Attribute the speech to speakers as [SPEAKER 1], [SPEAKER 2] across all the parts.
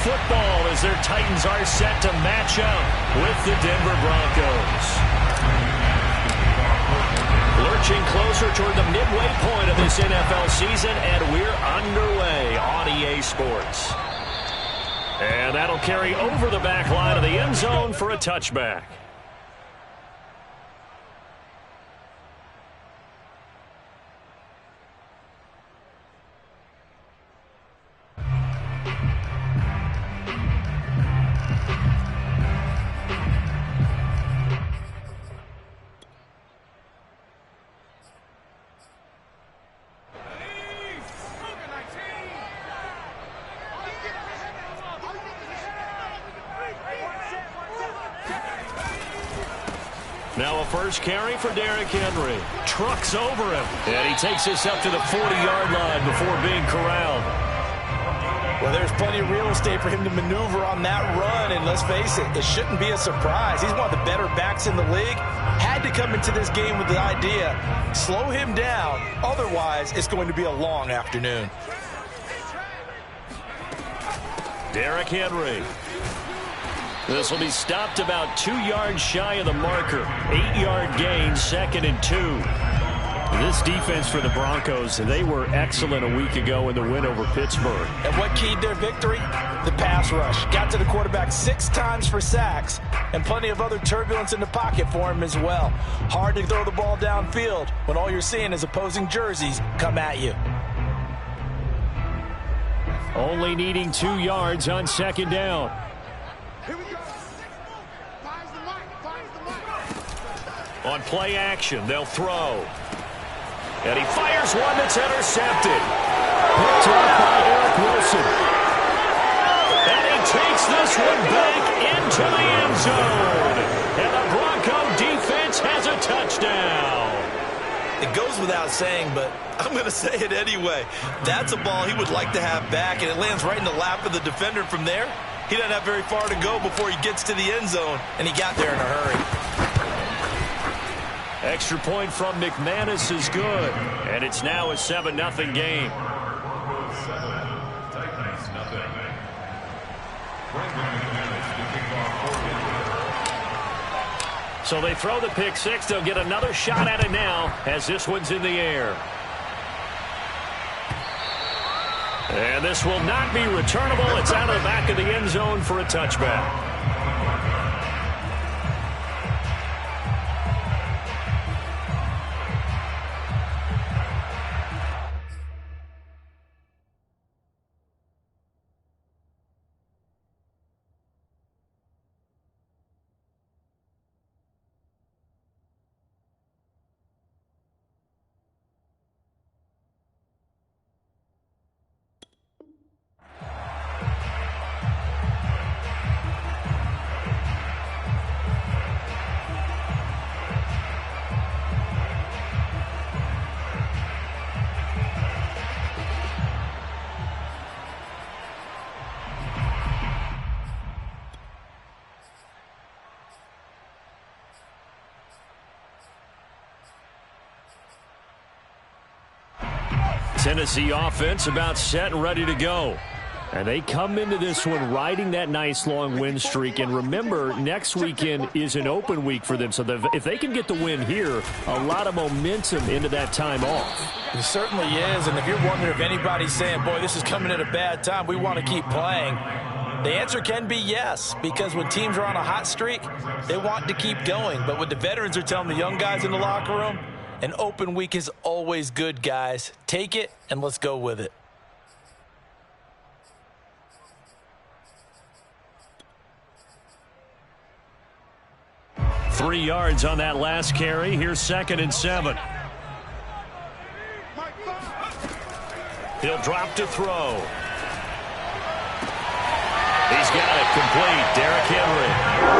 [SPEAKER 1] football as their Titans are set to match up with the Denver Broncos. Lurching closer toward the midway point of this NFL season, and we're underway on EA Sports. And that'll carry over the back line of the end zone for a touchback. Now a first carry for Derrick Henry. Trucks over him. And he takes this up to the 40-yard line before being corralled.
[SPEAKER 2] Well, there's plenty of real estate for him to maneuver on that run. And let's face it, it shouldn't be a surprise. He's one of the better backs in the league. Had to come into this game with the idea, slow him down. Otherwise, it's going to be a long afternoon.
[SPEAKER 1] Derrick Henry. This will be stopped about 2 yards shy of the marker. 8-yard gain, 2nd and 2. This defense for the Broncos, they were excellent a week ago in the win over Pittsburgh.
[SPEAKER 2] And what keyed their victory? The pass rush. Got to the quarterback 6 times for sacks, and plenty of other turbulence in the pocket for him as well. Hard to throw the ball downfield when all you're seeing is opposing jerseys come at you.
[SPEAKER 1] Only needing 2 yards on 2nd down. On play action, they'll throw. And he fires one that's intercepted. Picked off by Eric Wilson. And he takes this one back into the end zone. And the Bronco defense has a touchdown.
[SPEAKER 2] It goes without saying, but I'm going to say it anyway. That's a ball he would like to have back, and it lands right in the lap of the defender from there. He doesn't have very far to go before he gets to the end zone, and he got there in a hurry.
[SPEAKER 1] Extra point from McManus is good. And it's now a 7-0 game. So they throw the pick six. They'll get another shot at it now as this one's in the air. And this will not be returnable. It's out of the back of the end zone for a touchback. Tennessee offense about set and ready to go. And they come into this one riding that nice long win streak. And remember, next weekend is an open week for them. So if they can get the win here, a lot of momentum into that time off.
[SPEAKER 2] It certainly is. And if you're wondering if anybody's saying, boy, this is coming at a bad time, we want to keep playing, the answer can be yes. Because when teams are on a hot streak, they want to keep going. But what the veterans are telling the young guys in the locker room, an open week is always good, guys. Take it, and let's go with it.
[SPEAKER 1] Three yards on that last carry. Here's 2nd and 7. He'll drop to throw. He's got it complete. Derrick Henry.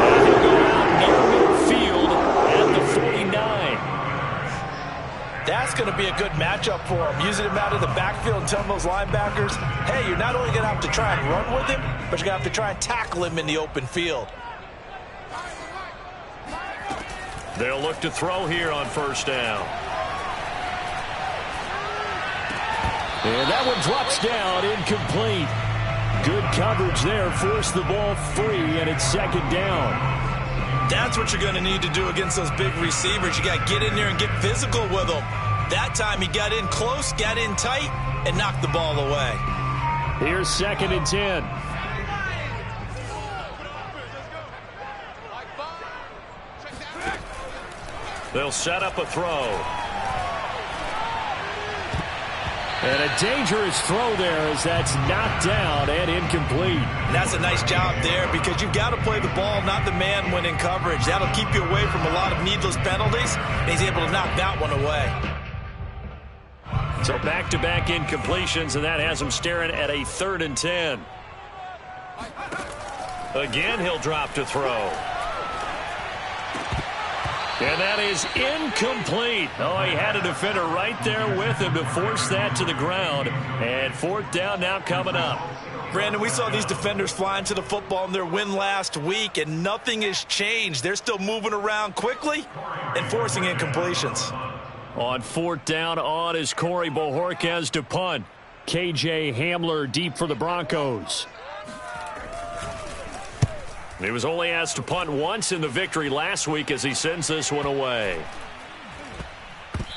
[SPEAKER 1] And he'll go out near midfield at the 49.
[SPEAKER 2] That's going to be a good matchup for him. Using him out of the backfield and telling those linebackers, hey, you're not only going to have to try and run with him, but you're going to have to try and tackle him in the open field.
[SPEAKER 1] They'll look to throw here on 1st down. And that one drops down incomplete. Good coverage there. Forced the ball free, and it's second down.
[SPEAKER 2] That's what you're going to need to do against those big receivers. You got to get in there and get physical with them. That time he got in close, got in tight, and knocked the ball away.
[SPEAKER 1] Here's second and 10. They'll set up a throw. And a dangerous throw there as that's knocked down and incomplete.
[SPEAKER 2] And that's a nice job there because you've got to play the ball, not the man when in coverage. That'll keep you away from a lot of needless penalties, and he's able to knock that one away.
[SPEAKER 1] So back-to-back incompletions, and that has him staring at a 3rd and 10. Again, he'll drop to throw. And that is incomplete. Oh, he had a defender right there with him to force that to the ground. And 4th down now coming up.
[SPEAKER 2] Brandon, we saw these defenders flying to the football in their win last week, and nothing has changed. They're still moving around quickly and forcing incompletions.
[SPEAKER 1] On 4th down, on is Corey Bojorquez to punt. KJ Hamler deep for the Broncos. He was only asked to punt once in the victory last week as he sends this one away.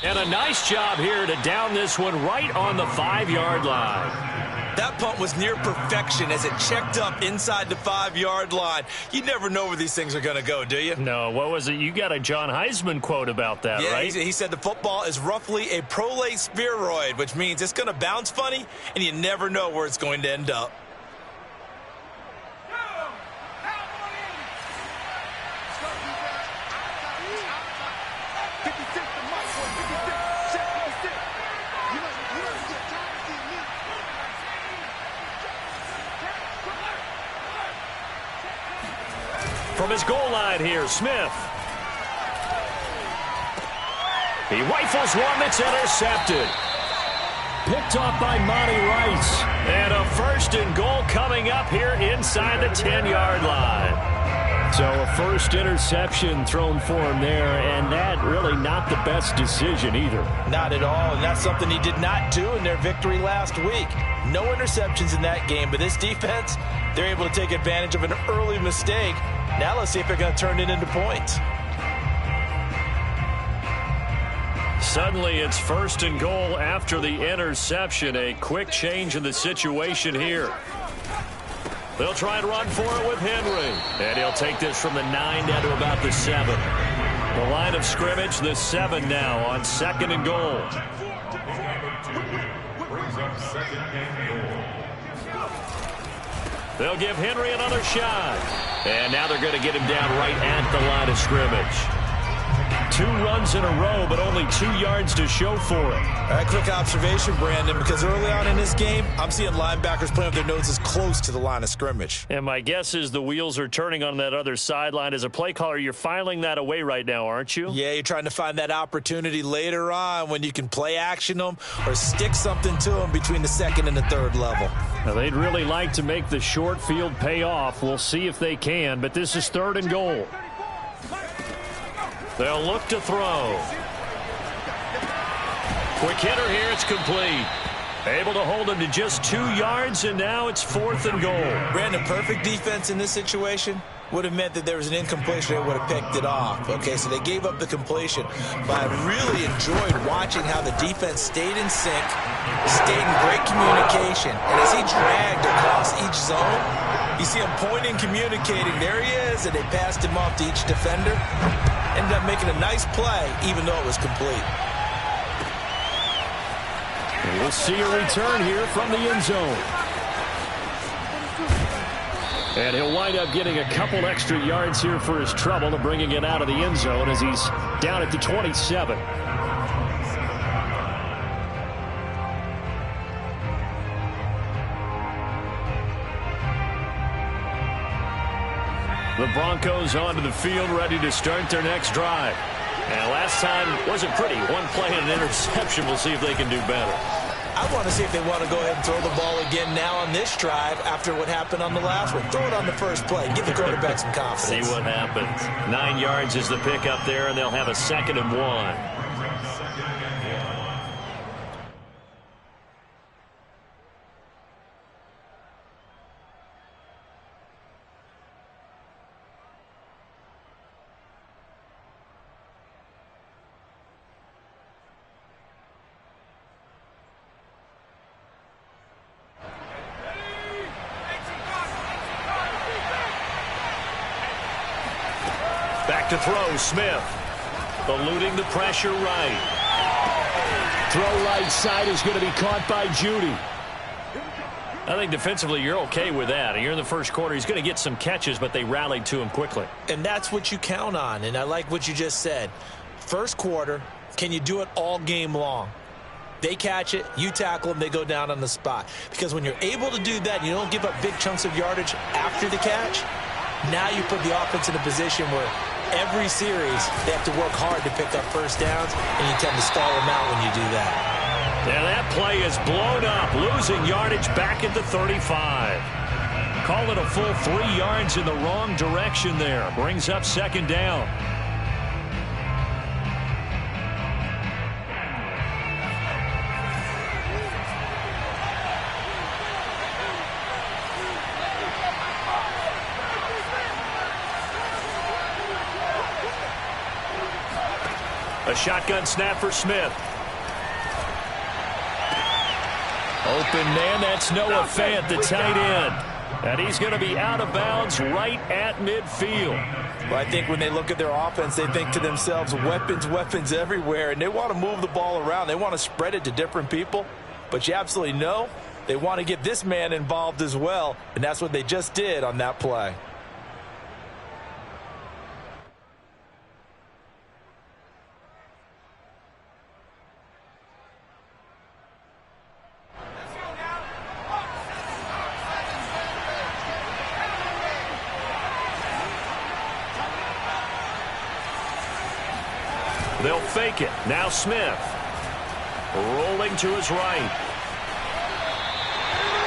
[SPEAKER 1] And a nice job here to down this one right on the 5-yard line.
[SPEAKER 2] That punt was near perfection as it checked up inside the 5-yard line. You never know where these things are going to go, do you?
[SPEAKER 1] No, what was it? You got a John Heisman quote about that, right?
[SPEAKER 2] Yeah, he said the football is roughly a prolate spheroid, which means it's going to bounce funny, and you never know where it's going to end up.
[SPEAKER 1] From his goal line here, Smith. He rifles one that's intercepted. Picked off by Monty Rice. And a 1st and goal coming up here inside the 10-yard line. So a first interception thrown for him there, and that really not the best decision either.
[SPEAKER 2] Not at all, and that's something he did not do in their victory last week. No interceptions in that game, but this defense, they're able to take advantage of an early mistake. Now let's see if they're going to turn it into points.
[SPEAKER 1] Suddenly it's 1st and goal after the interception. A quick change in the situation here. They'll try and run for it with Henry. And he'll take this from the 9 down to about the 7. The line of scrimmage, the 7 now on 2nd and goal. They'll give Henry another shot. And now they're going to get him down right at the line of scrimmage. 2 runs in a row, but only 2 yards to show for it.
[SPEAKER 2] All right, quick observation, Brandon, because early on in this game, I'm seeing linebackers playing with their noses close to the line of scrimmage.
[SPEAKER 1] And my guess is the wheels are turning on that other sideline. As a play caller, you're filing that away right now, aren't you?
[SPEAKER 2] Yeah, you're trying to find that opportunity later on when you can play action them or stick something to them between the 2nd and the 3rd level.
[SPEAKER 1] Now, they'd really like to make the short field pay off. We'll see if they can, but this is 3rd and goal. They'll look to throw. Quick hitter here. It's complete. Able to hold him to just 2 yards, and now it's 4th and goal.
[SPEAKER 2] Brandon, perfect defense in this situation would have meant that there was an incompletion. They would have picked it off. Okay, so they gave up the completion. But I really enjoyed watching how the defense stayed in sync, stayed in great communication. And as he dragged across each zone, you see him pointing, communicating. There he is, and they passed him off to each defender. Ended up making a nice play, even though it was complete.
[SPEAKER 1] And we'll see a return here from the end zone. And he'll wind up getting a couple extra yards here for his trouble to bringing it out of the end zone as he's down at the 27. The Broncos onto the field, ready to start their next drive. And last time wasn't pretty. One play and an interception. We'll see if they can do better.
[SPEAKER 2] I want to see if they want to go ahead and throw the ball again now on this drive after what happened on the last one. Throw it on the first play. Give the quarterback some confidence.
[SPEAKER 1] See what happens. 9 yards is the pickup there, and they'll have a 2nd and 1. Back to throw, Smith. Eluding the pressure right.
[SPEAKER 3] Throw right side is going to be caught by Judy.
[SPEAKER 1] I think defensively you're okay with that. And you're in the first quarter. He's going to get some catches, but they rallied to him quickly.
[SPEAKER 2] And that's what you count on. And I like what you just said. First quarter, can you do it all game long? They catch it, you tackle them, they go down on the spot. Because when you're able to do that, you don't give up big chunks of yardage after the catch. Now you put the offense in a position where every series they have to work hard to pick up first downs, and you tend to stall them out when you do that.
[SPEAKER 1] And that play is blown up, losing yardage back at the 35. Call it a full 3 yards in the wrong direction there. Brings up second down. A shotgun snap for Smith. Open man, that's Noah Fant, the tight end. And he's going to be out of bounds right at midfield.
[SPEAKER 2] Well, I think when they look at their offense, they think to themselves, weapons, weapons everywhere. And they want to move the ball around. They want to spread it to different people. But you absolutely know they want to get this man involved as well. And that's what they just did on that play.
[SPEAKER 1] They'll fake it. Now Smith. Rolling to his right.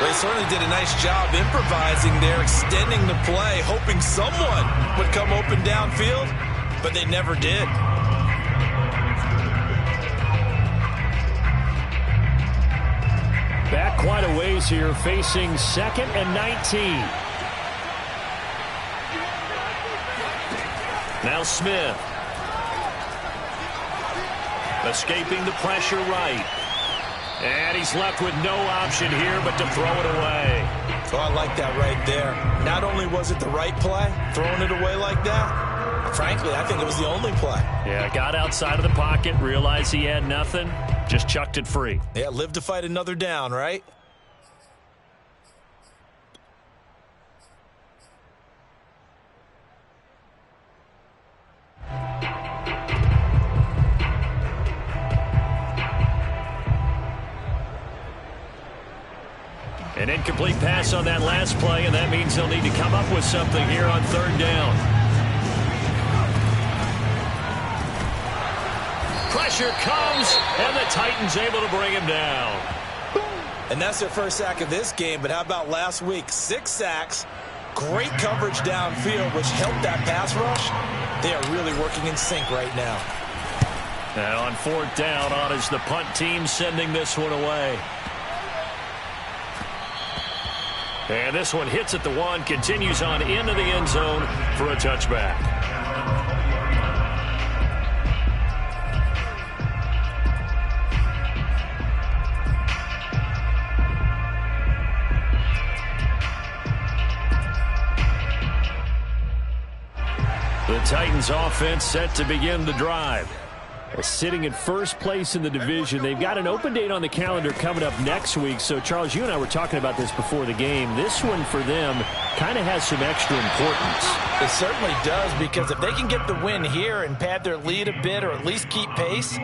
[SPEAKER 2] They certainly did a nice job improvising there, extending the play, hoping someone would come open downfield, but they never did.
[SPEAKER 1] Back quite a ways here, facing 2nd and 19. Now Smith. Escaping the pressure right. And he's left with no option here but to throw it away.
[SPEAKER 2] Oh, I like that right there. Not only was it the right play, throwing it away like that, frankly, I think it was the only play.
[SPEAKER 1] Yeah, got outside of the pocket, realized he had nothing, just chucked it free.
[SPEAKER 2] Yeah, live to fight another down, right?
[SPEAKER 1] An incomplete pass on that last play, and that means they'll need to come up with something here on 3rd down. Pressure comes, and the Titans able to bring him down.
[SPEAKER 2] And that's their first sack of this game, but how about last week? 6 sacks, great coverage downfield, which helped that pass rush. They are really working in sync right now.
[SPEAKER 1] And on 4th down, on is the punt team sending this one away. And this one hits at the 1, continues on into the end zone for a touchback. The Titans offense set to begin the drive. Sitting in first place in the division. They've got an open date on the calendar coming up next week. So, Charles, you and I were talking about this before the game. This one for them kind of has some extra importance.
[SPEAKER 2] It certainly does, because if they can get the win here and pad their lead a bit or at least keep pace,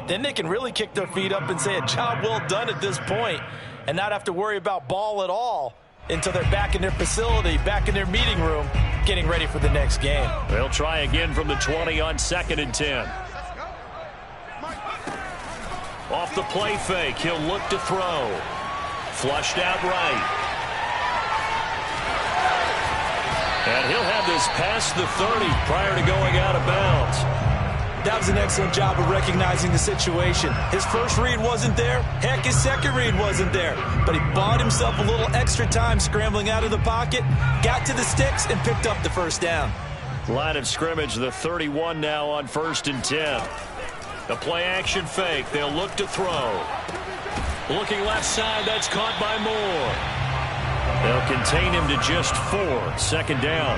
[SPEAKER 2] then they can really kick their feet up and say a job well done at this point and not have to worry about ball at all until they're back in their facility, back in their meeting room, getting ready for the next game.
[SPEAKER 1] They'll try again from the 20 on 2nd and 10. Off the play fake, he'll look to throw. Flushed out right. And he'll have this past the 30 prior to going out of bounds.
[SPEAKER 2] That was an excellent job of recognizing the situation. His first read wasn't there. Heck, his second read wasn't there. But he bought himself a little extra time scrambling out of the pocket, got to the sticks, and picked up the first down.
[SPEAKER 1] Line of scrimmage, the 31 now on 1st and 10. The play action fake. They'll look to throw. Looking left side. That's caught by Moore. They'll contain him to just 4. 2nd down.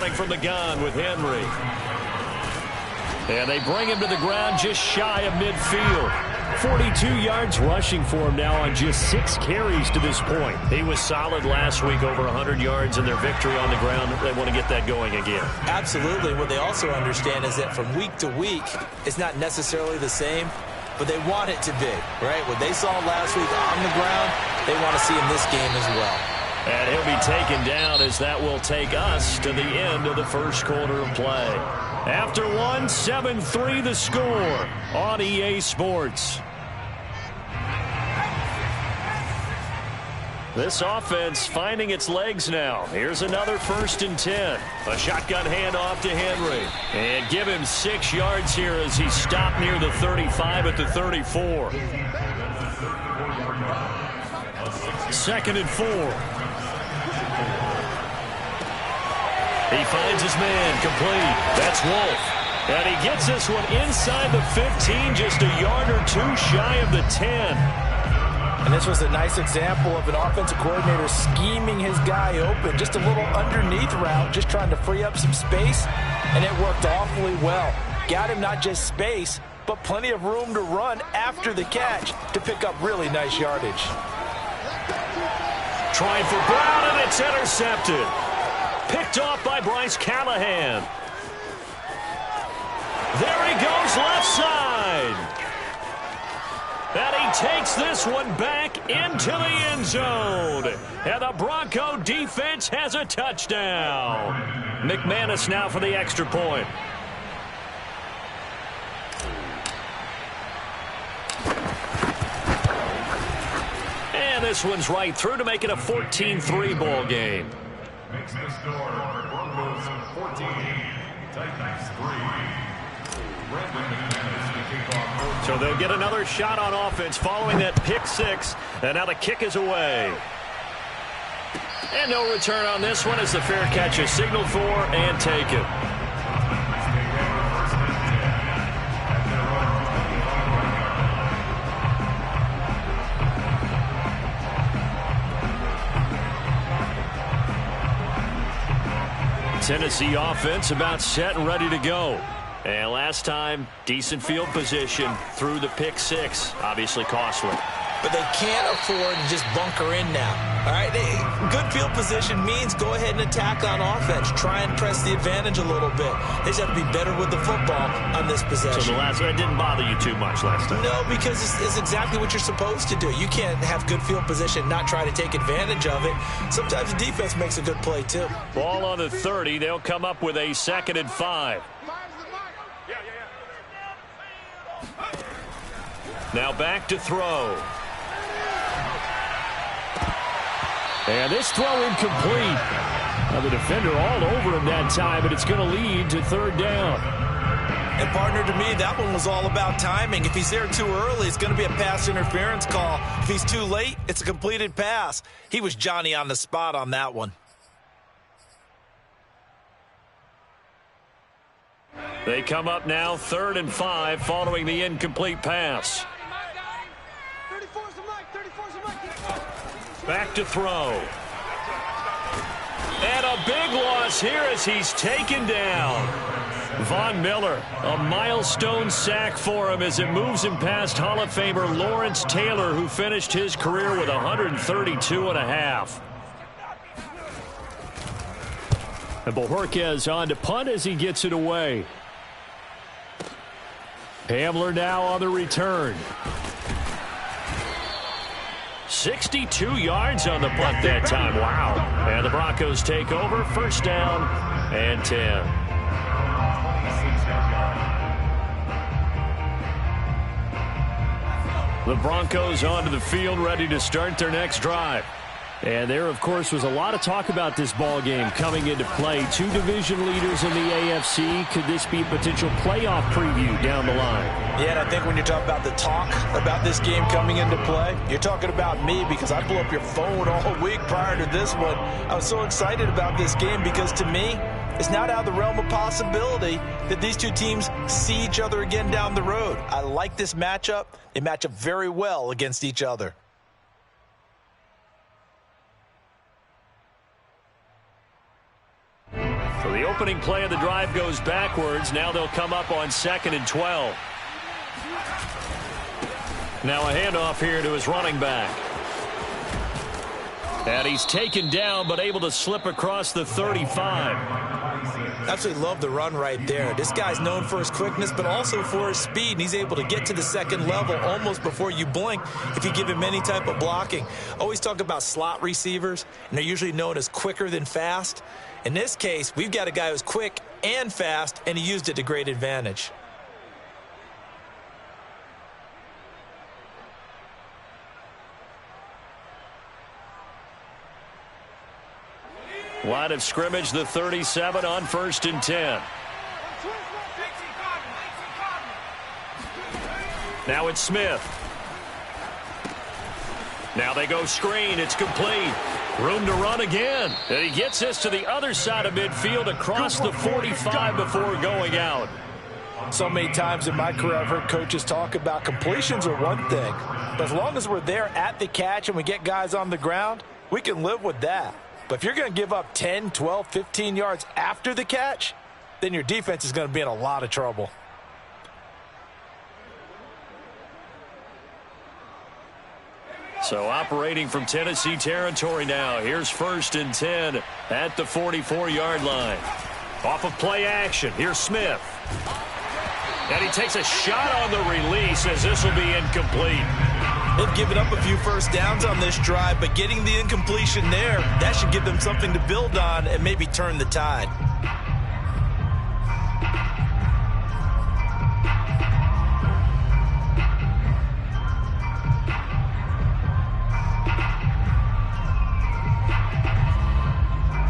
[SPEAKER 1] throwing from the gun with Henry. And they bring him to the ground just shy of midfield. 42 yards rushing for him now on just 6 carries to this point. He was solid last week, over 100 yards in their victory on the ground. They want to get that going again.
[SPEAKER 2] Absolutely. What they also understand is that from week to week, it's not necessarily the same, but they want it to be, right? What they saw last week on the ground, they want to see in this game as well.
[SPEAKER 1] And he'll be taken down as that will take us to the end of the first quarter of play. After one, 7-3 the score on EA Sports. This offense finding its legs now. Here's another 1st and 10. A shotgun handoff to Henry. And give him 6 yards here as he stopped near the 35 at the 34. 2nd and 4. He finds his man complete. That's Wolf. And he gets this one inside the 15, just a yard or 2 shy of the 10.
[SPEAKER 2] And this was a nice example of an offensive coordinator scheming his guy open. Just a little underneath route, just trying to free up some space, and it worked awfully well. Got him not just space, but plenty of room to run after the catch to pick up really nice yardage.
[SPEAKER 1] Trying for Brown, and it's intercepted. Picked off by Bryce Callahan. There he goes left side. And he takes this one back into the end zone. And the Bronco defense has a touchdown. McManus now for the extra point. And this one's right through to make it a 14-3 ball game.
[SPEAKER 4] Makes the score Broncos 14, Titans 3.
[SPEAKER 1] So they'll get another shot on offense following that pick 6. And now the kick is away. And no return on this one as the fair catch is signaled for and taken. Tennessee offense about set and ready to go. And last time, decent field position through the pick 6. Obviously costly.
[SPEAKER 2] But they can't afford to just bunker in now. All right, good field position means go ahead and attack on offense. Try and press the advantage a little bit. They just have to be better with the football on this possession.
[SPEAKER 1] So the last one didn't bother you too much last time?
[SPEAKER 2] No, because it's exactly what you're supposed to do. You can't have good field position, not try to take advantage of it. Sometimes the defense makes a good play too.
[SPEAKER 1] Ball on the 30. They'll come up with a 2nd and 5. Now back to throw. And this throw incomplete. Now the defender all over him that time, but it's going to lead to 3rd down.
[SPEAKER 2] And partner, to me, that one was all about timing. If he's there too early, it's going to be a pass interference call. If he's too late, it's a completed pass. He was Johnny on the spot on that one.
[SPEAKER 1] They come up now 3rd and 5 following the incomplete pass. Back to throw. And a big loss here as he's taken down. Von Miller, a milestone sack for him as it moves him past Hall of Famer Lawrence Taylor, who finished his career with 132 and a half. And Bojorquez on to punt as he gets it away. Hamler now on the return. 62 yards on the punt that time. Wow. And the Broncos take over. 1st down and 10. The Broncos onto the field, ready to start their next drive. And there, of course, was a lot of talk about this ball game coming into play. 2 division leaders in the AFC. Could this be a potential playoff preview down the line?
[SPEAKER 2] Yeah, and I think when you talk about the talk about this game coming into play, you're talking about me because I blew up your phone all week prior to this one. I was so excited about this game because, to me, it's not out of the realm of possibility that these two teams see each other again down the road. I like this matchup. They match up very well against each other.
[SPEAKER 1] So the opening play of the drive goes backwards. Now they'll come up on 2nd and 12. Now a handoff here to his running back. And he's taken down, but able to slip across the 35.
[SPEAKER 2] Absolutely love the run right there. This guy's known for his quickness, but also for his speed. And he's able to get to the second level almost before you blink if you give him any type of blocking. Always talk about slot receivers, and they're usually known as quicker than fast. In this case, we've got a guy who's quick and fast, and he used it to great advantage.
[SPEAKER 1] Line of scrimmage, the 37 on 1st and 10. Now it's Smith. Now they go screen. It's complete. Room to run again. And he gets this to the other side of midfield across the 45 before going out.
[SPEAKER 2] So many times in my career, I've heard coaches talk about completions are one thing. But as long as we're there at the catch and we get guys on the ground, we can live with that. But if you're going to give up 10, 12, 15 yards after the catch, then your defense is going to be in a lot of trouble.
[SPEAKER 1] So operating from Tennessee territory now. Here's 1st and 10 at the 44-yard line. Off of play action. Here's Smith. And he takes a shot on the release as this will be incomplete.
[SPEAKER 2] They've given up a few first downs on this drive, but getting the incompletion there, that should give them something to build on and maybe turn the tide.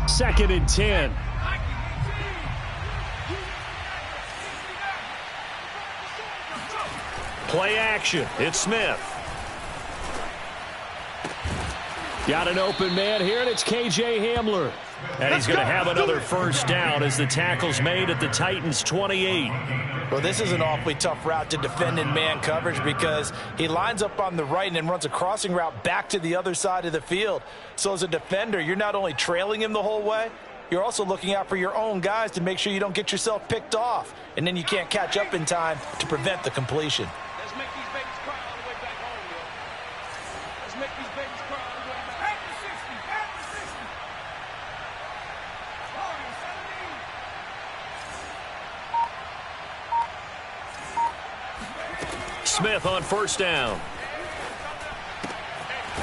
[SPEAKER 1] Second and 10. Play action. It's Smith. Got an open man here, and it's K.J. Hamler. And he's going to have another first down as the tackle's made at the Titans' 28.
[SPEAKER 2] Well, this is an awfully tough route to defend in man coverage because he lines up on the right and then runs a crossing route back to the other side of the field. So as a defender, you're not only trailing him the whole way, you're also looking out for your own guys to make sure you don't get yourself picked off. And then you can't catch up in time to prevent the completion.
[SPEAKER 5] Let's make these babies cry all the way back home, yo. Let's make these babies cry all the way back. Back to 60, back to 60.
[SPEAKER 1] Smith on first down.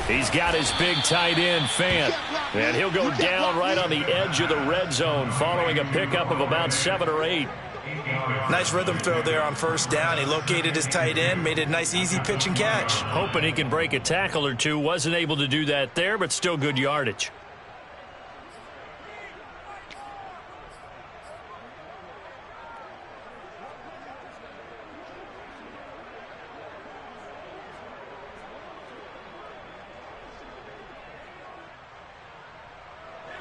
[SPEAKER 1] He's got his big tight end, Fant. And he'll go down right on the edge of the red zone following a pickup of about 7 or 8.
[SPEAKER 2] Nice rhythm throw there on first down. He located his tight end, made it a nice easy pitch and catch.
[SPEAKER 1] Hoping he can break a tackle or two. Wasn't able to do that there, but still good yardage.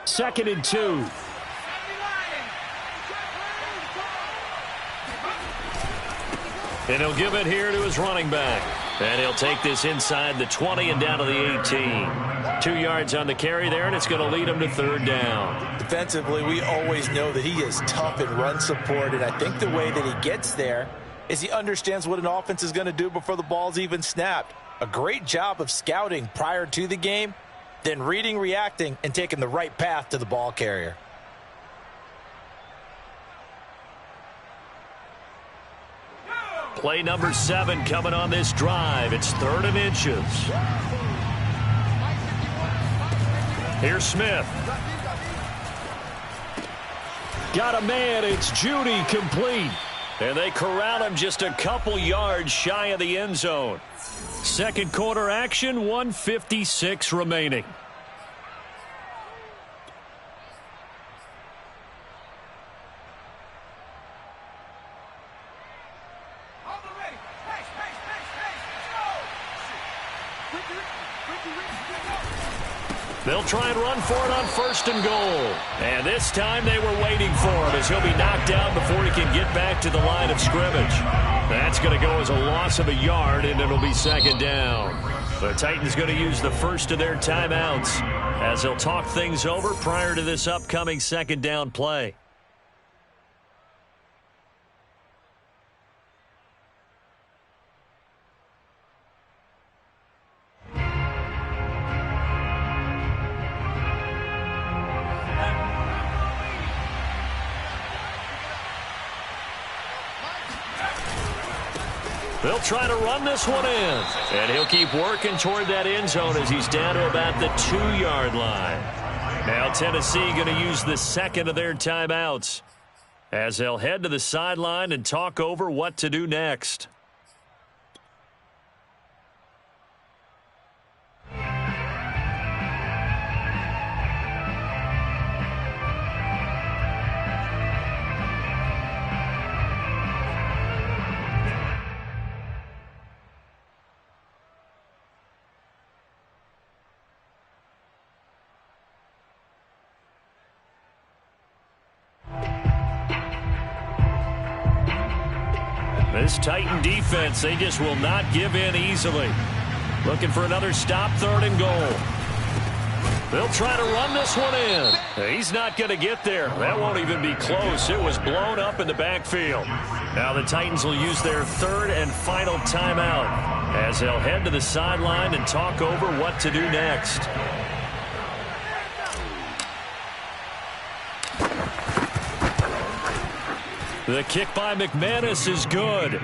[SPEAKER 1] Second and 2. And he'll give it here to his running back. And he'll take this inside the 20 and down to the 18. 2 yards on the carry there, and it's going to lead him to third down.
[SPEAKER 2] Defensively, we always know that he is tough in run support, and I think the way that he gets there is he understands what an offense is going to do before the ball's even snapped. A great job of scouting prior to the game, then reading, reacting, and taking the right path to the ball carrier.
[SPEAKER 1] Play number 7 coming on this drive. It's 3rd and inches. Here's Smith. Got a man. It's Judy, complete. And they corral him just a couple yards shy of the end zone. Second quarter action, 1:56 remaining. They'll try and run for it on 1st and goal. And this time they were waiting for him as he'll be knocked down before he can get back to the line of scrimmage. That's going to go as a loss of a yard, and it'll be 2nd down. The Titans going to use the first of their timeouts as they'll talk things over prior to this upcoming 2nd down play. They'll try to run this one in. And he'll keep working toward that end zone as he's down to about the 2-yard line. Now Tennessee going to use the second of their timeouts as they'll head to the sideline and talk over what to do next. This Titan defense, they just will not give in easily. Looking for another stop, 3rd and goal. They'll try to run this one in. He's not going to get there. That won't even be close. It was blown up in the backfield. Now the Titans will use their 3rd and final timeout as they'll head to the sideline and talk over what to do next. The kick by McManus is good.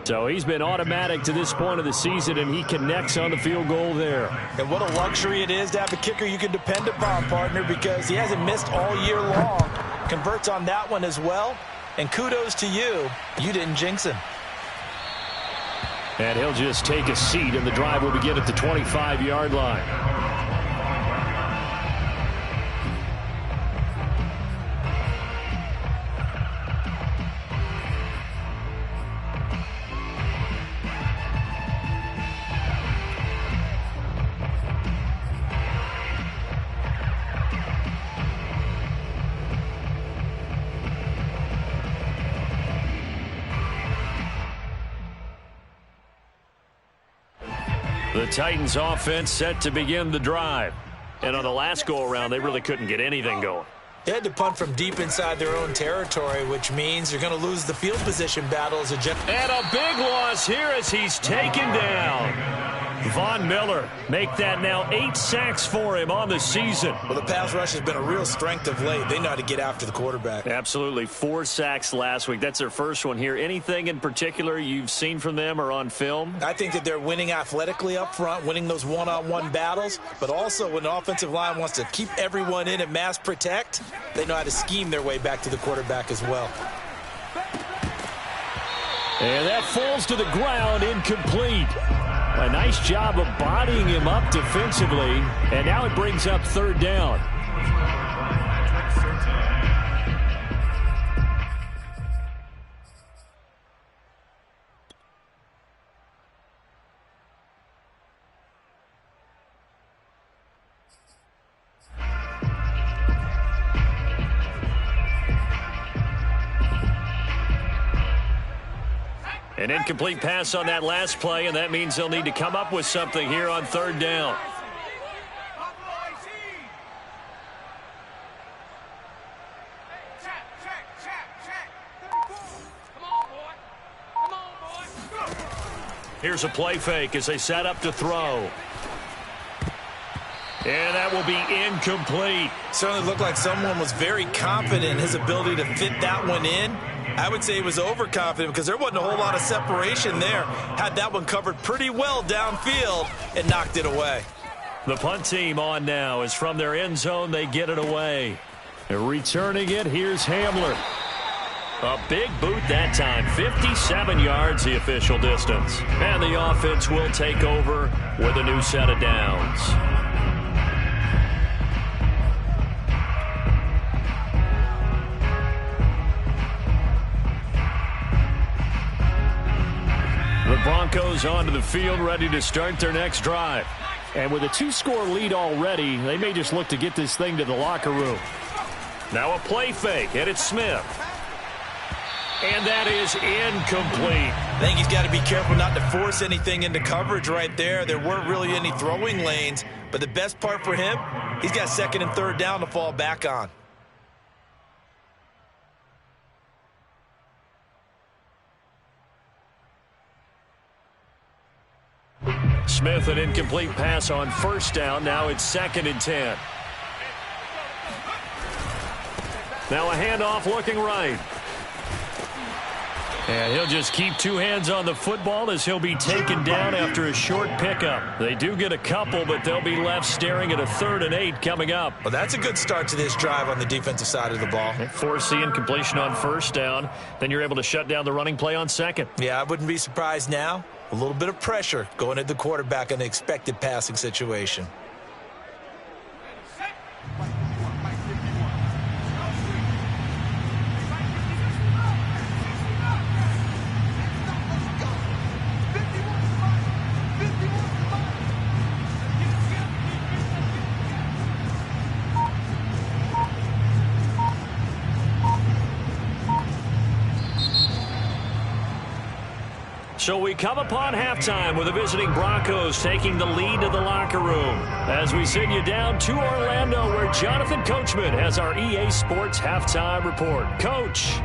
[SPEAKER 1] So he's been automatic to this point of the season, and he connects on the field goal there.
[SPEAKER 2] And what a luxury it is to have a kicker you can depend upon, partner, because he hasn't missed all year long. Converts on that one as well. And kudos to you. You didn't jinx him.
[SPEAKER 1] And he'll just take a seat, and the drive will begin at the 25-yard line. The Titans offense set to begin the drive. And on the last go-around, they really couldn't get anything going.
[SPEAKER 2] They had to punt from deep inside their own territory, which means they're going to lose the field position battle as a jet.
[SPEAKER 1] And a big loss here as he's taken down. Von Miller make that now 8 sacks for him on the season.
[SPEAKER 2] Well, the pass rush has been a real strength of late. They know how to get after the quarterback.
[SPEAKER 1] Absolutely. 4 sacks last week. That's their first one here. Anything in particular you've seen from them or on film?
[SPEAKER 2] I think that they're winning athletically up front, winning those one-on-one battles, but also when the offensive line wants to keep everyone in and mass protect, they know how to scheme their way back to the quarterback as well.
[SPEAKER 1] And that falls to the ground, incomplete. A nice job of bodying him up defensively, and now it brings up 3rd down. An incomplete pass on that last play, and that means they'll need to come up with something here on 3rd down. Here's a play fake as they set up to throw. And that will be incomplete.
[SPEAKER 2] Certainly looked like someone was very confident in his ability to fit that one in. I would say he was overconfident because there wasn't a whole lot of separation there. Had that one covered pretty well downfield and knocked it away.
[SPEAKER 1] The punt team on now is from their end zone. They get it away. They're returning it. Here's Hamler. A big boot that time. 57 yards the official distance. And the offense will take over with a new set of downs. The Broncos onto the field, ready to start their next drive. And with a 2-score lead already, they may just look to get this thing to the locker room. Now a play fake, and it's Smith. And that is incomplete.
[SPEAKER 2] I think he's got to be careful not to force anything into coverage right there. There weren't really any throwing lanes, but the best part for him, he's got 2nd and 3rd down to fall back on.
[SPEAKER 1] Smith, an incomplete pass on 1st down. Now it's 2nd and 10. Now a handoff looking right. And he'll just keep two hands on the football as he'll be taken down after a short pickup. They do get a couple, but they'll be left staring at a 3rd and 8 coming up.
[SPEAKER 2] Well, that's a good start to this drive on the defensive side of the ball.
[SPEAKER 1] Forcing completion on 1st down. Then you're able to shut down the running play on 2nd.
[SPEAKER 2] Yeah, I wouldn't be surprised now. A little bit of pressure going at the quarterback in an expected passing situation.
[SPEAKER 1] So we come upon halftime with the visiting Broncos taking the lead to the locker room. As we send you down to Orlando, where Jonathan Coachman has our EA Sports halftime report. Coach.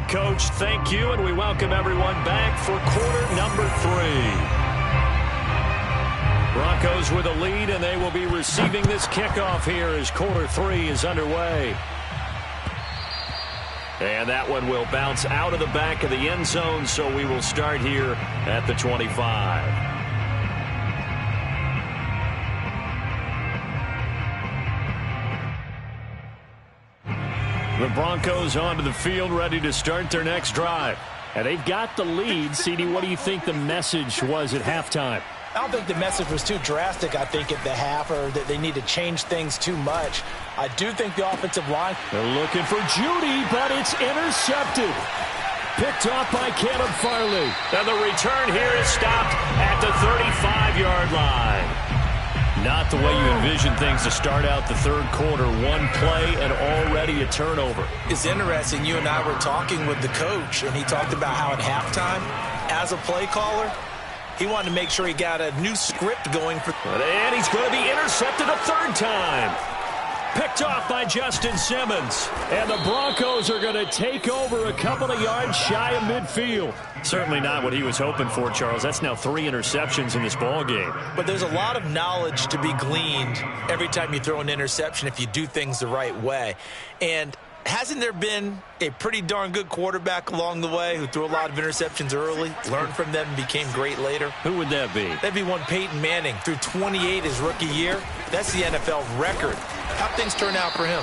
[SPEAKER 1] Coach, thank you, and we welcome everyone back for quarter number 3. Broncos with a lead, and they will be receiving this kickoff here as quarter 3 is underway. And that one will bounce out of the back of the end zone, so we will start here at the 25. The Broncos onto the field, ready to start their next drive. And they've got the lead. CD, what do you think the message was at halftime?
[SPEAKER 2] I don't think the message was too drastic, I think, at the half, or that they need to change things too much. I do think the offensive line...
[SPEAKER 1] They're looking for Judy, but it's intercepted. Picked off by Caleb Farley. And the return here is stopped at the 35-yard line. Not the way you envision things to start out the third quarter. One play and already a turnover.
[SPEAKER 2] It's interesting. You and I were talking with the coach, and he talked about how at halftime, as a play caller, he wanted to make sure he got a new script going.
[SPEAKER 1] And he's going to be intercepted a third time. Picked off by Justin Simmons. And the Broncos are going to take over a couple of yards shy of midfield. Certainly not what he was hoping for, Charles. That's now 3 interceptions in this ball game.
[SPEAKER 2] But there's a lot of knowledge to be gleaned every time you throw an interception if you do things the right way. And hasn't there been a pretty darn good quarterback along the way who threw a lot of interceptions early, learned from them, and became great later?
[SPEAKER 1] Who would that be?
[SPEAKER 2] That'd be one Peyton Manning. Threw 28 his rookie year. That's the NFL record. How'd things turn out for him?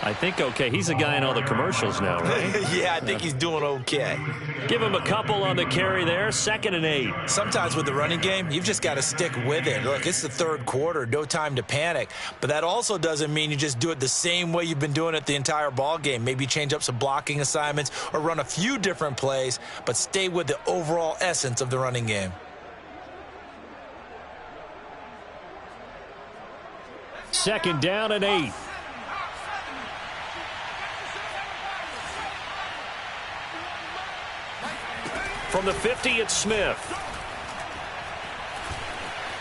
[SPEAKER 1] I think okay. He's a guy in all the commercials now, right?
[SPEAKER 2] Yeah, I think he's doing okay.
[SPEAKER 1] Give him a couple on the carry there. 2nd and 8.
[SPEAKER 2] Sometimes with the running game, you've just got to stick with it. Look, it's the third quarter. No time to panic. But that also doesn't mean you just do it the same way you've been doing it the entire ball game. Maybe change up some blocking assignments or run a few different plays, but stay with the overall essence of the running game.
[SPEAKER 1] Second down and 8. From the 50, it's Smith.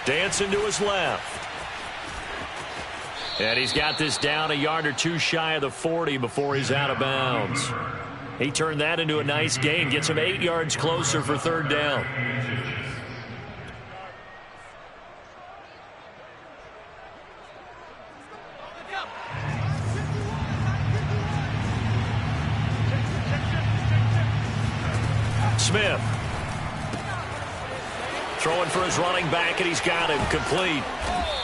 [SPEAKER 1] Dancing to his left. And he's got this down a yard or two shy of the 40 before he's out of bounds. He turned that into a nice gain. Gets him 8 yards closer for 3rd down. Smith. Throwing for his running back, and he's got him complete.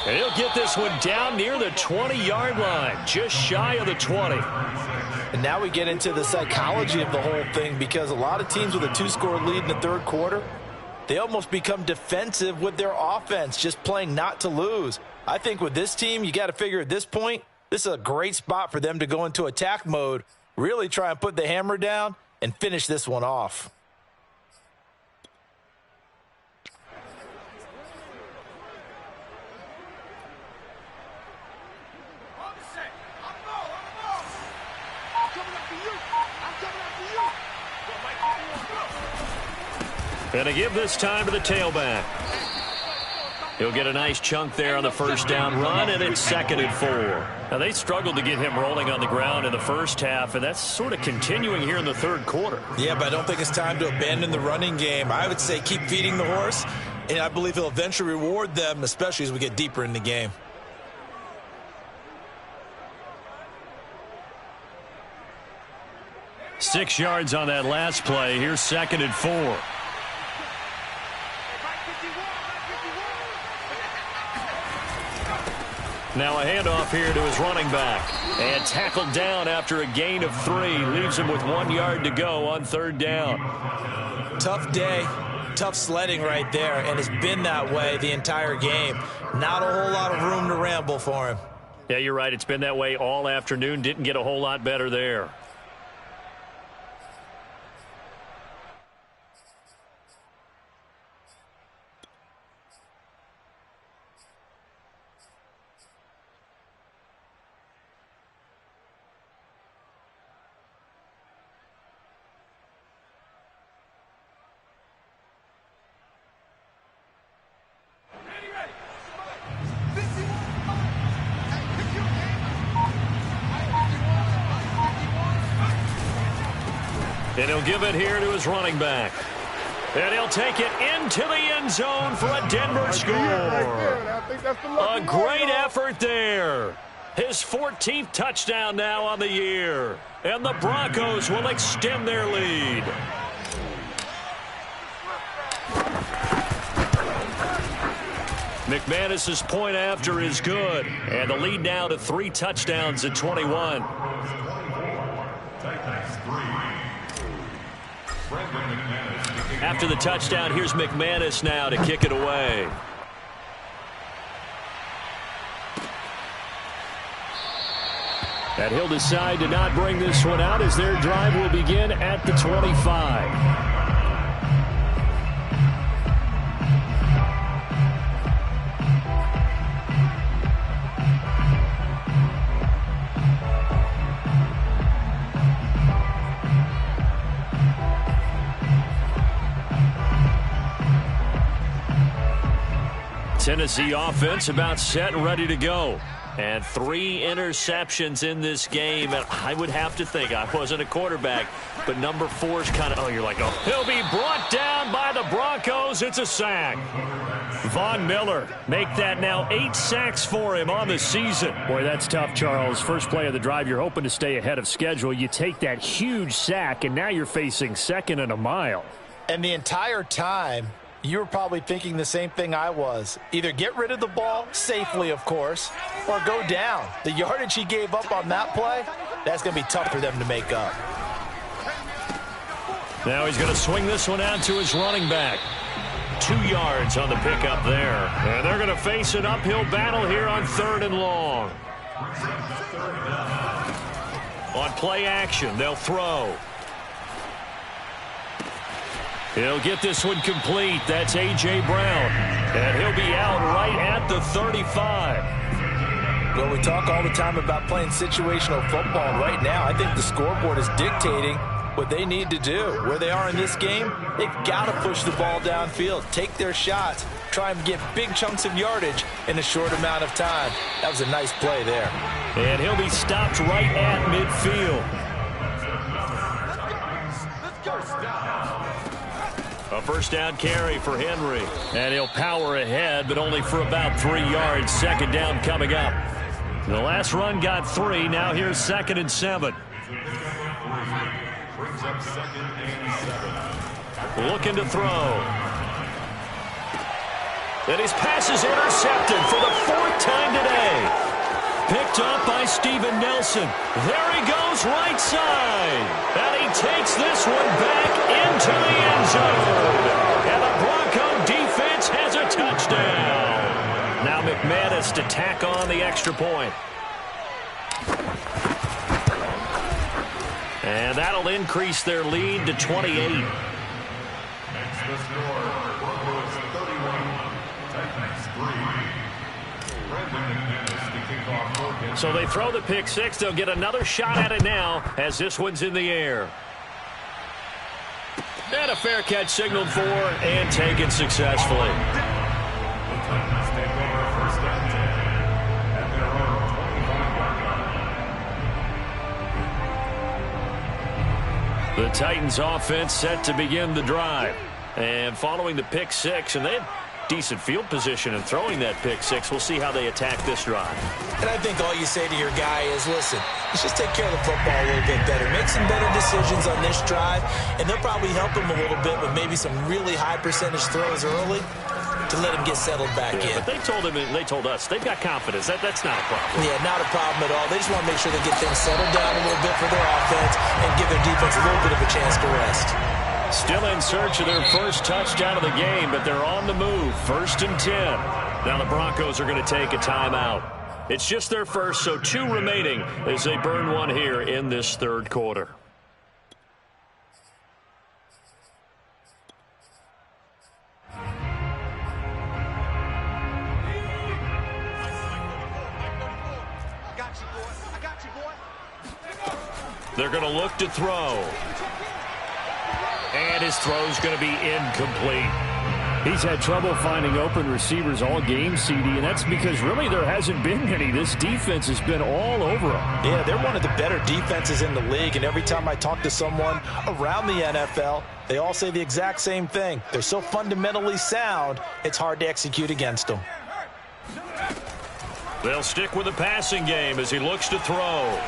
[SPEAKER 1] And he'll get this one down near the 20-yard line, just shy of the 20.
[SPEAKER 2] And now we get into the psychology of the whole thing, because a lot of teams with a 2-score lead in the third quarter, they almost become defensive with their offense, just playing not to lose. I think with this team, you got to figure at this point, this is a great spot for them to go into attack mode, really try and put the hammer down and finish this one off.
[SPEAKER 1] And to give this time to the tailback. He'll get a nice chunk there on the first down run, and it's 2nd and 4. Now, they struggled to get him rolling on the ground in the first half, and that's sort of continuing here in the third quarter.
[SPEAKER 2] Yeah, but I don't think it's time to abandon the running game. I would say keep feeding the horse, and I believe he'll eventually reward them, especially as we get deeper in the game.
[SPEAKER 1] Six yards on that last play. Here's 2nd and 4. Now a handoff here to his running back. And tackled down after a gain of 3. Leaves him with 1 yard to go on 3rd down.
[SPEAKER 2] Tough day, tough sledding right there, and it's been that way the entire game. Not a whole lot of room to ramble for him.
[SPEAKER 1] Yeah, you're right. It's been that way all afternoon. Didn't get a whole lot better there. And he'll give it here to his running back. And he'll take it into the end zone for a Denver score. A great effort there. His 14th touchdown now on the year. And the Broncos will extend their lead. McManus's point after is good. And the lead now to 3 touchdowns at 21. After the touchdown, here's McManus now to kick it away. And he'll decide to not bring this one out as their drive will begin at the 25. Tennessee offense about set and ready to go. And 3 interceptions in this game. And I would have to think, I wasn't a quarterback, but number 4's kind of, you're like, he'll be brought down by the Broncos. It's a sack. Von Miller make that now 8 sacks for him on the season.
[SPEAKER 3] Boy, that's tough, Charles. First play of the drive, you're hoping to stay ahead of schedule. You take that huge sack, and now you're facing 2nd and a mile.
[SPEAKER 2] And the entire time, you were probably thinking the same thing I was. Either get rid of the ball, safely of course, or go down. The yardage he gave up on that play, that's going to be tough for them to make up.
[SPEAKER 1] Now he's going to swing this one out to his running back. 2 yards on the pickup there. And they're going to face an uphill battle here on 3rd and long. On play action, they'll throw. He'll get this one complete. That's A.J. Brown. And he'll be out right at the 35.
[SPEAKER 2] Well, we talk all the time about playing situational football. And right now, I think the scoreboard is dictating what they need to do. Where they are in this game, they've got to push the ball downfield, take their shots, try and get big chunks of yardage in a short amount of time. That was a nice play there.
[SPEAKER 1] And he'll be stopped right at midfield. A first down carry for Henry. And he'll power ahead, but only for about 3 yards. 2nd down coming up. The last run got 3. Now here's 2nd and 7. Looking to throw. And his pass is intercepted for the 4th time today. Picked up by Steven Nelson. There he goes right side. And he takes this one back into the end zone. And the Bronco defense has a touchdown. Now McManus to tack on the extra point. And that'll increase their lead to 28.
[SPEAKER 4] Makes the score. Broncos 31, Titans 3.
[SPEAKER 1] So they throw the pick 6. They'll get another shot at it now as this one's in the air. And a fair catch signaled for and taken successfully.
[SPEAKER 3] The Titans offense set to begin the drive. And following the pick six, and they had decent field position in throwing that pick six. We'll see how they attack this drive.
[SPEAKER 2] And I think all you say to your guy is, listen, let's just take care of the football a little bit better. Make some better decisions on this drive, and they'll probably help him a little bit with maybe some really high percentage throws early to let him get settled back in.
[SPEAKER 3] But they told us, they've got confidence. That's not a problem.
[SPEAKER 2] Yeah, not a problem at all. They just want to make sure they get things settled down a little bit for their offense and give their defense a little bit of a chance to rest.
[SPEAKER 3] Still in search of their first touchdown of the game, but they're on the move. 1st and 10. Now the Broncos are going to take a timeout. It's just their first, so 2 remaining as they burn one here in this third quarter. They're going to look to throw. And his throw's going to be incomplete. He's had trouble finding open receivers all game, CD, and that's because really there hasn't been many. This defense has been all over him.
[SPEAKER 2] Yeah, they're one of the better defenses in the league, and every time I talk to someone around the NFL, they all say the exact same thing. They're so fundamentally sound, it's hard to execute against them.
[SPEAKER 3] They'll stick with the passing game as he looks to throw.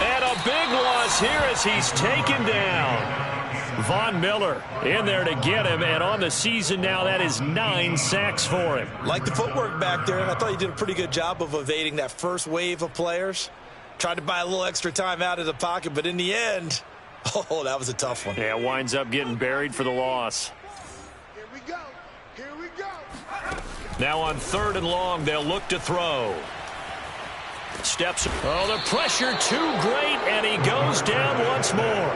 [SPEAKER 3] And a big loss here as he's taken down. Von Miller in there to get him, and on the season now, that is 9 sacks for him.
[SPEAKER 2] Like the footwork back there, I thought he did a pretty good job of evading that first wave of players. Tried to buy a little extra time out of the pocket, but in the end, oh, that was a tough one.
[SPEAKER 3] Yeah, winds up getting buried for the loss.
[SPEAKER 5] Here we go. Here we go.
[SPEAKER 3] Now on 3rd and long, they'll look to throw. Steps. Oh, the pressure too great, and he goes down once more.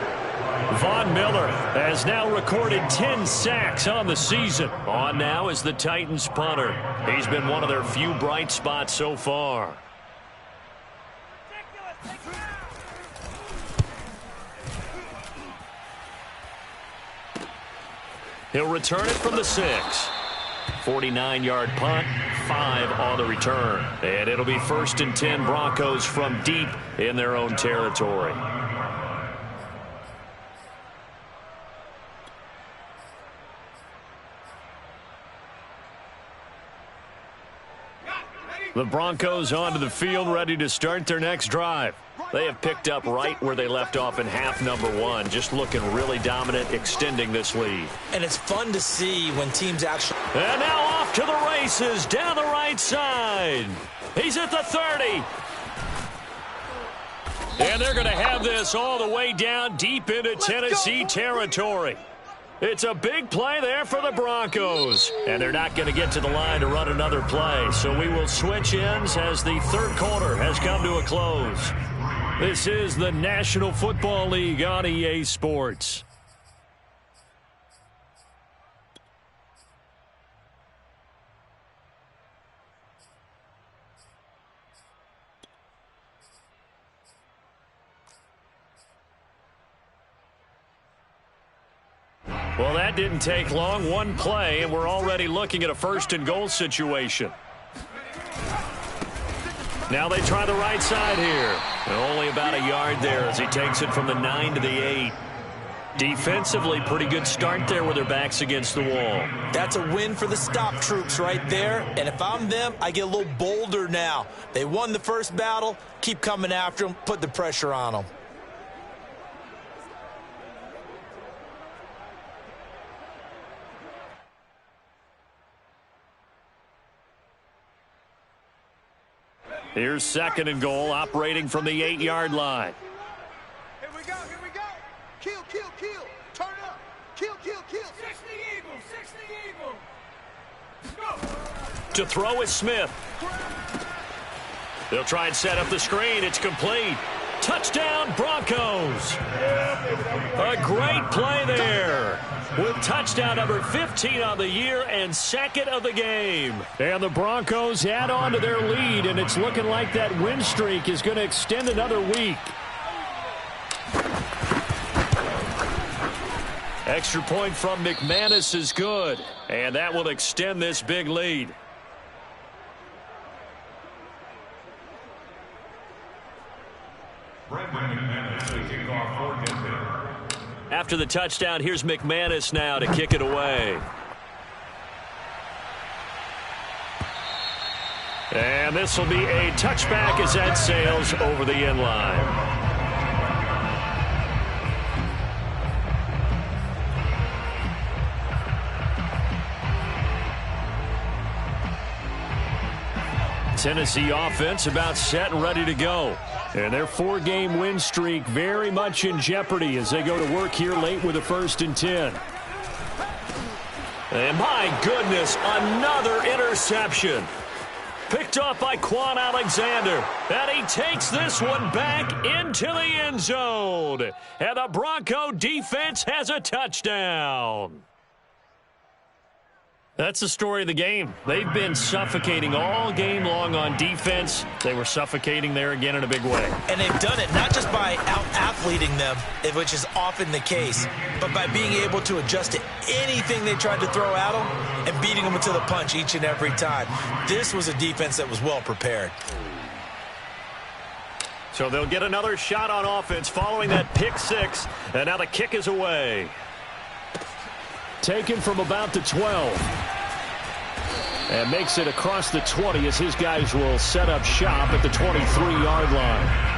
[SPEAKER 3] Von Miller has now recorded 10 sacks on the season. On now is the Titans punter. He's been one of their few bright spots so far. He'll return it from the 6. 49-yard punt, 5 on the return. And it'll be 1st and 10 Broncos from deep in their own territory. The Broncos onto the field, ready to start their next drive. They have picked up right where they left off in half number 1, just looking really dominant, extending this lead.
[SPEAKER 2] And it's fun to see when teams actually...
[SPEAKER 3] And now off to the races, down the right side. He's at the 30. And they're going to have this all the way down deep into Tennessee territory. It's a big play there for the Broncos. And they're not going to get to the line to run another play. So we will switch ends as the third quarter has come to a close. This is the National Football League on EA Sports. Well, that didn't take long. One play, and we're already looking at a 1st and goal situation. Now they try the right side here. And only about a yard there as he takes it from the 9 to the 8. Defensively, pretty good start there with their backs against the wall.
[SPEAKER 2] That's a win for the stop troops right there. And if I'm them, I get a little bolder now. They won the first battle. Keep coming after them. Put the pressure on them.
[SPEAKER 3] Here's 2nd and goal, operating from the 8-yard line.
[SPEAKER 5] Here we go, here we go. Kill, kill, kill. Turn up. Kill, kill, kill. 60 Eagles, 60 Eagles. Go.
[SPEAKER 3] To throw is Smith. They'll try and set up the screen. It's complete. Touchdown, Broncos. A great play there, with touchdown number 15 on the year and 2nd of the game. And the Broncos add on to their lead, and it's looking like that win streak is going to extend another week. Extra point from McManus is good, and that will extend this big lead.
[SPEAKER 4] Brandon McManus taking
[SPEAKER 3] After the touchdown, here's McManus now to kick it away. And this will be a touchback as that sails over the end line. Tennessee offense about set and ready to go. And their 4-game win streak very much in jeopardy as they go to work here late with a 1st and 10. And my goodness, another interception. Picked off by Quan Alexander. And he takes this one back into the end zone. And the Bronco defense has a touchdown. That's the story of the game. They've been suffocating all game long on defense. They were suffocating there again in a big way.
[SPEAKER 2] And they've done it not just by out-athleting them, which is often the case, but by being able to adjust to anything they tried to throw at them and beating them to the punch each and every time. This was a defense that was well prepared.
[SPEAKER 3] So they'll get another shot on offense following that pick 6. And now the kick is away. Taken from about the 12. And makes it across the 20 as his guys will set up shop at the 23-yard line.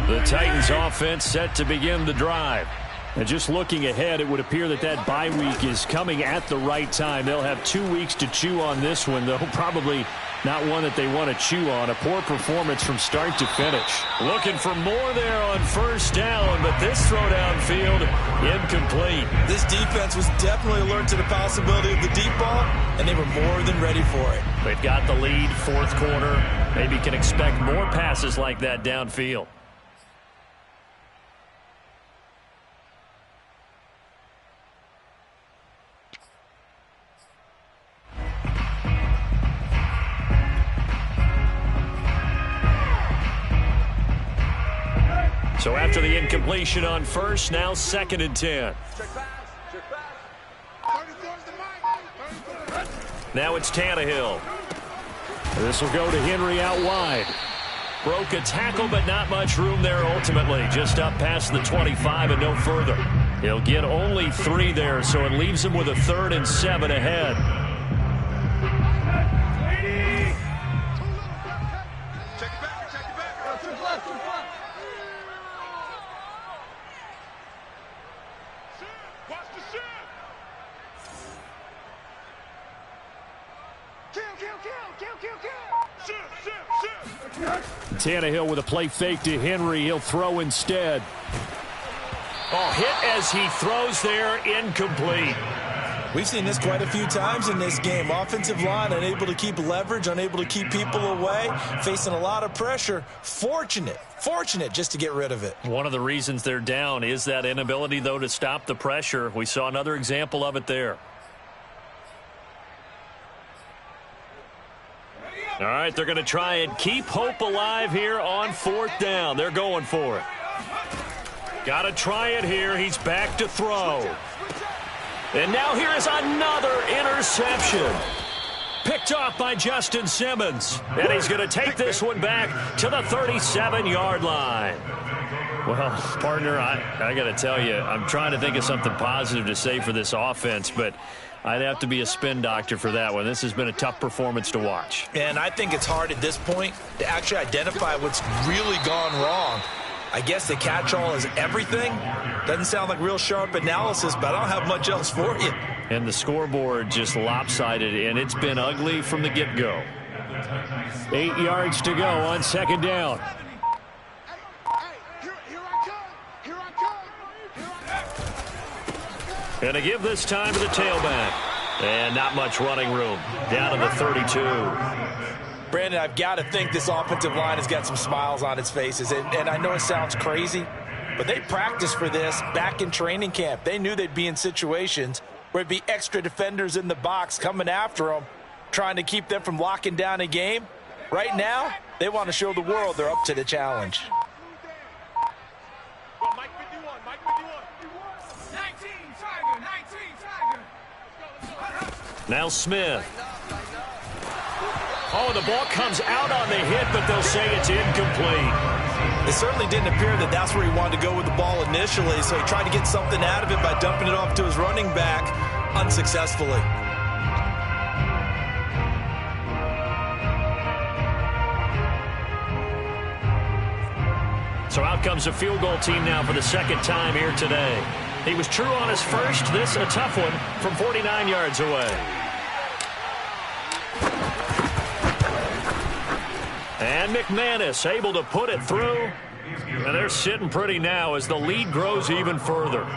[SPEAKER 3] The Titans offense set to begin the drive. And just looking ahead, it would appear that that bye week is coming at the right time. They'll have 2 weeks to chew on this one, though probably not one that they want to chew on. A poor performance from start to finish. Looking for more there on 1st down, but this throw downfield incomplete.
[SPEAKER 2] This defense was definitely alert to the possibility of the deep ball, and they were more than ready for it.
[SPEAKER 3] They've got the lead, 4th quarter. Maybe can expect more passes like that downfield. So after the incompletion on 1st, now 2nd and 10. Now it's Tannehill. This will go to Henry out wide. Broke a tackle, but not much room there ultimately. Just up past the 25 and no further. He'll get only 3 there, so it leaves him with a 3rd and 7 ahead. Tannehill with a play fake to Henry. He'll throw instead. Oh, hit as he throws there, incomplete.
[SPEAKER 2] We've seen this quite a few times in this game. Offensive line unable to keep leverage, unable to keep people away, facing a lot of pressure. Fortunate just to get rid of it.
[SPEAKER 3] One of the reasons they're down is that inability, though, to stop the pressure. We saw another example of it there. All right, they're going to try and keep hope alive here on 4th down. They're going for it. Got to try it here. He's back to throw. And now here is another interception. Picked off by Justin Simmons. And he's going to take this one back to the 37-yard line. Well, partner, I got to tell you, I'm trying to think of something positive to say for this offense, but I'd have to be a spin doctor for that one. This has been a tough performance to watch.
[SPEAKER 2] And I think it's hard at this point to actually identify what's really gone wrong. I guess the catch-all is everything. Doesn't sound like real sharp analysis, but I don't have much else for you.
[SPEAKER 3] And the scoreboard just lopsided, and it's been ugly from the get-go. 8 yards to go on 2nd down. And a give this time to the tailback. And not much running room. Down to the 32.
[SPEAKER 2] Brandon, I've got to think this offensive line has got some smiles on its faces. And I know it sounds crazy, but they practiced for this back in training camp. They knew they'd be in situations where it'd be extra defenders in the box coming after them, trying to keep them from locking down a game. Right now, they want to show the world they're up to the challenge.
[SPEAKER 5] Mike 51, Mike 51. 19, Tiger, 19, Tiger. Let's go.
[SPEAKER 3] Now Smith. Oh, the ball comes out on the hit, but they'll say it's incomplete.
[SPEAKER 2] It certainly didn't appear that that's where he wanted to go with the ball initially, so he tried to get something out of it by dumping it off to his running back unsuccessfully.
[SPEAKER 3] So out comes a field goal team now for the second time here today. He was true on his first. This a tough one from 49 yards away. And McManus able to put it through. And they're sitting pretty now as the lead grows even further.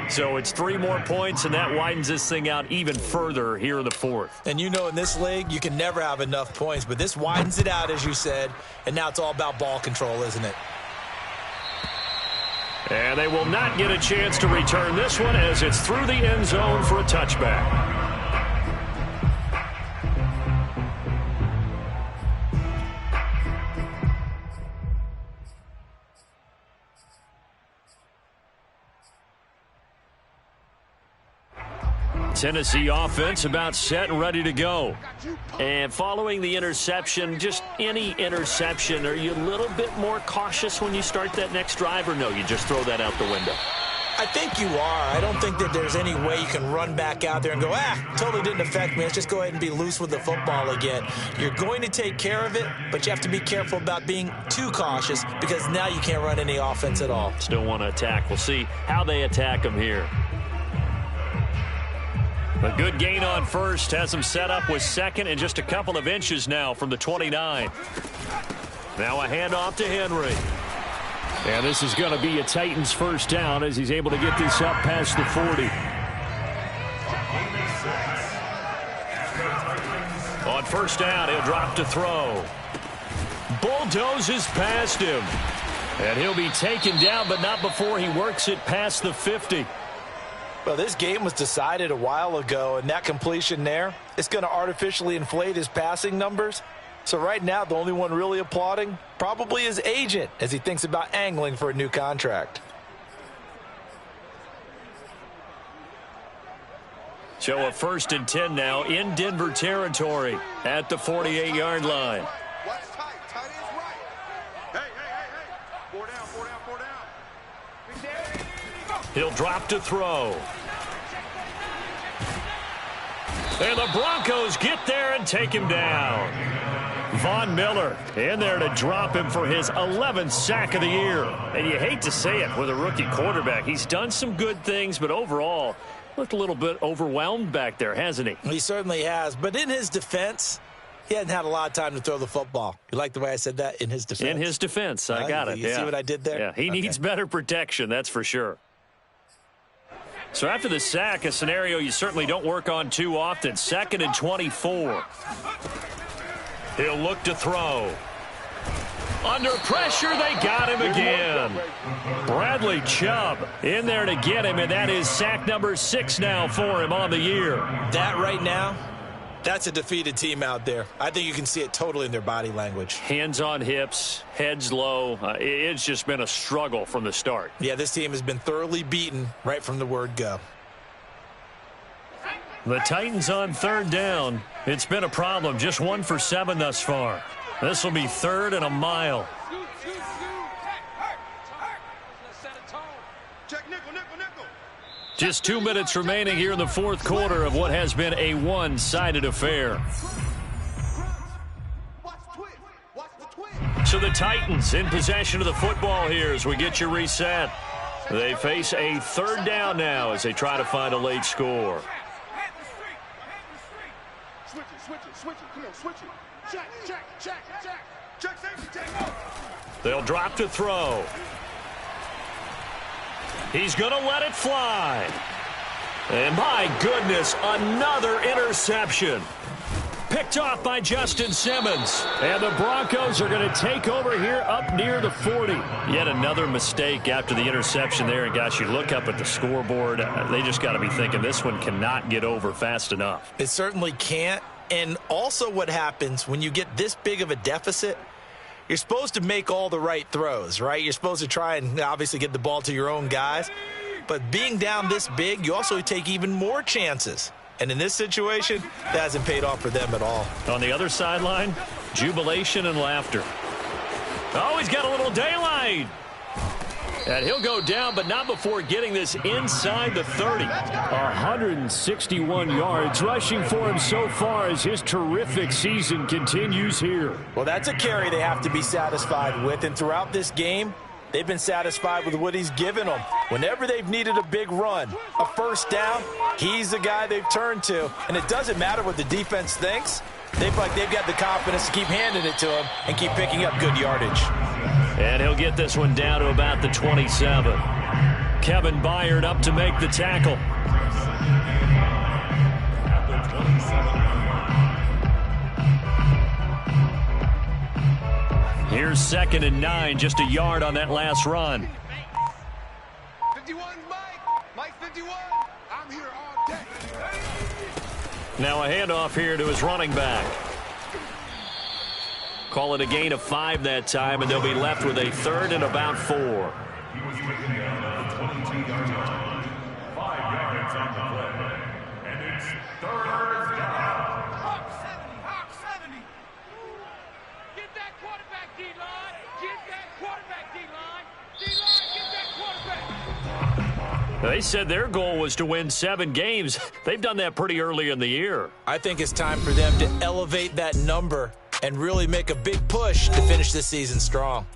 [SPEAKER 3] So it's 3 more points, and that widens this thing out even further here in the fourth.
[SPEAKER 2] And you know in this league, you can never have enough points, but this widens it out, as you said, and now it's all about ball control, isn't it?
[SPEAKER 3] And they will not get a chance to return this one as it's through the end zone for a touchback. Tennessee offense about set and ready to go. And following the interception, just any interception, are you a little bit more cautious when you start that next drive, or no, you just throw that out the window?
[SPEAKER 2] I think you are. I don't think that there's any way you can run back out there and go, totally didn't affect me. Let's just go ahead and be loose with the football again. You're going to take care of it, but you have to be careful about being too cautious because now you can't run any offense at all.
[SPEAKER 3] Still want to attack. We'll see how they attack them here. A good gain on first has them set up with second and just a couple of inches now from the 29. Now a handoff to Henry. And this is going to be a Titans first down as he's able to get this up past the 40. On first down, he'll drop to throw. Bulldozes past him. And he'll be taken down, but not before he works it past the 50.
[SPEAKER 2] Well, this game was decided a while ago, and that completion there, it's going to artificially inflate his passing numbers. So right now, the only one really applauding probably his agent as he thinks about angling for a new contract.
[SPEAKER 3] So a 1st and 10 now in Denver territory at the 48-yard line.
[SPEAKER 5] Watch tight. Tight ends right. Hey. 4 down.
[SPEAKER 3] He'll drop to throw. And the Broncos get there and take him down. Von Miller in there to drop him for his 11th sack of the year. And you hate to say it with a rookie quarterback. He's done some good things, but overall looked a little bit overwhelmed back there, hasn't he?
[SPEAKER 2] He certainly has. But in his defense, he hadn't had a lot of time to throw the football. You like the way I said that? In his defense?
[SPEAKER 3] In his defense. I got it.
[SPEAKER 2] You see what I did there?
[SPEAKER 3] Yeah, he needs better protection, that's for sure. So after the sack, a scenario you certainly don't work on too often. 2nd and 24. He'll look to throw. Under pressure, they got him again. Bradley Chubb in there to get him, and that is sack number 6 now for him on the year.
[SPEAKER 2] That right now, that's a defeated team out there. I think you can see it totally in their body language.
[SPEAKER 3] Hands on hips, heads low. It's just been a struggle from the start.
[SPEAKER 2] Yeah, this team has been thoroughly beaten right from the word go.
[SPEAKER 3] The Titans on 3rd down. It's been a problem. Just 1 for 7 thus far. This will be 3rd and a mile. Just 2 minutes remaining here in the 4th quarter of what has been a one-sided affair. So the Titans in possession of the football here as we get you reset. They face a 3rd down now as they try to find a late score.
[SPEAKER 5] Switch it. Come on, switch it. Check safety, check.
[SPEAKER 3] They'll drop to throw. He's going to let it fly. And my goodness, another interception. Picked off by Justin Simmons. And the Broncos are going to take over here up near the 40. Yet another mistake after the interception there. And gosh, you look up at the scoreboard. They just got to be thinking this one cannot get over fast enough.
[SPEAKER 2] It certainly can't. And also what happens when you get this big of a deficit, you're supposed to make all the right throws, right? You're supposed to try and obviously get the ball to your own guys. But being down this big, you also take even more chances. And in this situation, that hasn't paid off for them at all.
[SPEAKER 3] On the other sideline, jubilation and laughter. Oh, he's got a little daylight. And he'll go down, but not before getting this inside the 30.
[SPEAKER 1] 161 yards rushing for him so far as his terrific season continues here.
[SPEAKER 2] Well, that's a carry they have to be satisfied with. And throughout this game, they've been satisfied with what he's given them. Whenever they've needed a big run, a first down, he's the guy they've turned to. And it doesn't matter what the defense thinks. They feel like they've got the confidence to keep handing it to him and keep picking up good yardage.
[SPEAKER 3] And he'll get this one down to about the 27. Kevin Byard up to make the tackle. Here's 2nd and 9, just a yard on that last run.
[SPEAKER 5] 51, Mike 51. I'm here all day.
[SPEAKER 3] Now a handoff here to his running back. Call it a gain of 5 that time, and they'll be left with a 3rd and about 4.
[SPEAKER 4] He was taken down at the 22-yard line. 5 yards on the play. And it's 3rd down.
[SPEAKER 5] Hawk 70. Get that quarterback, D-line. Get that quarterback, D-line. D-line, get that quarterback.
[SPEAKER 3] They said their goal was to win 7 games. They've done that pretty early in the year.
[SPEAKER 2] I think it's time for them to elevate that number and really make a big push to finish this season strong.